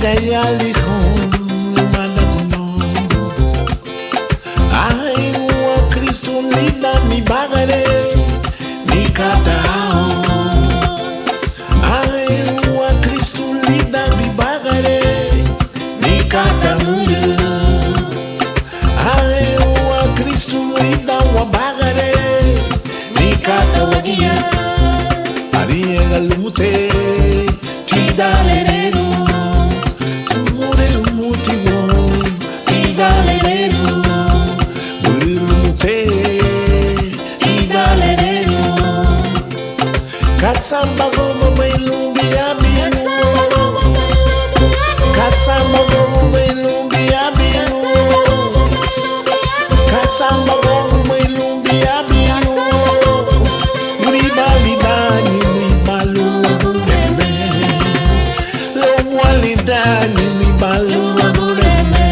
gayali hon managuno ai wa Kristo nina mi bagare ni katao ai wa Kristo nina mi bagare ni katamuye ai wa Kristo nina wa bagare ni katawagia ari galmute ti dalerero Kasamba gomo melumbi aminu Kasamba gomo melumbi aminu Kasamba gomo melumbi aminu Ribali dani ribalu amureme Lo wali dani ribalu amureme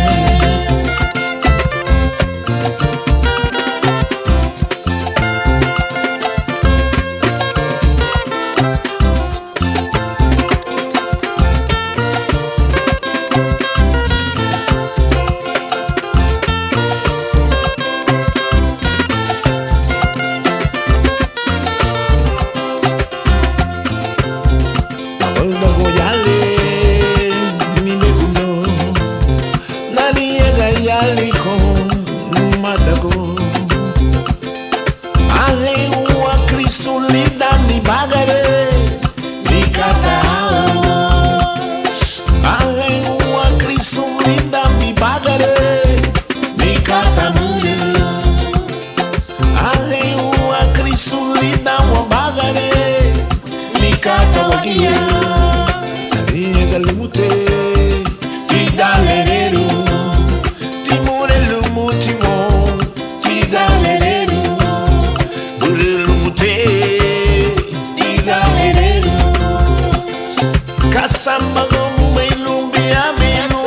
Kasamba gomu melumbi aminu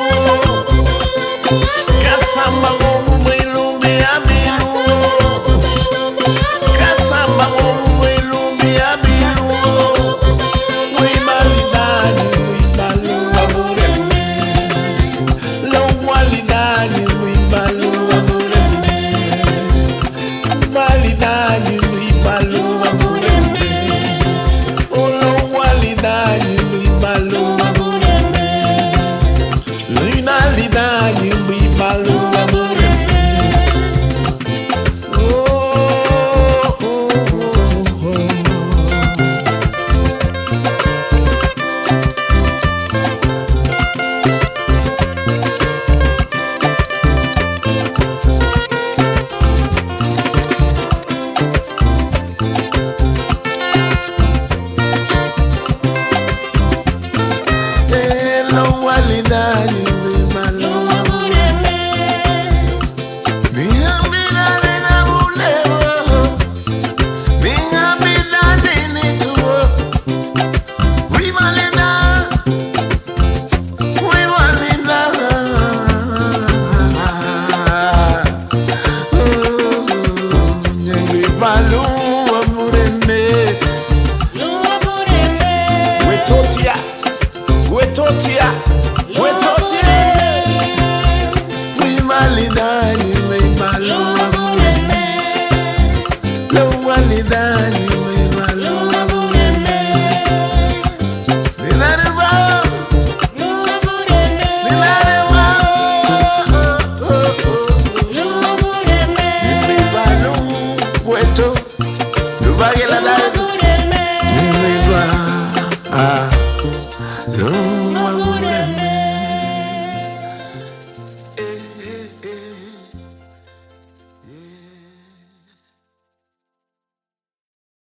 Kasamba gomu melumbi aminu Kasamba gomu melumbi aminu Wimalidani wibalu amureme Lawalidani wibalu amureme Walidani wibalu amureme Lawalidani wibalu amureme Linalidani wibalu amureme Wetotia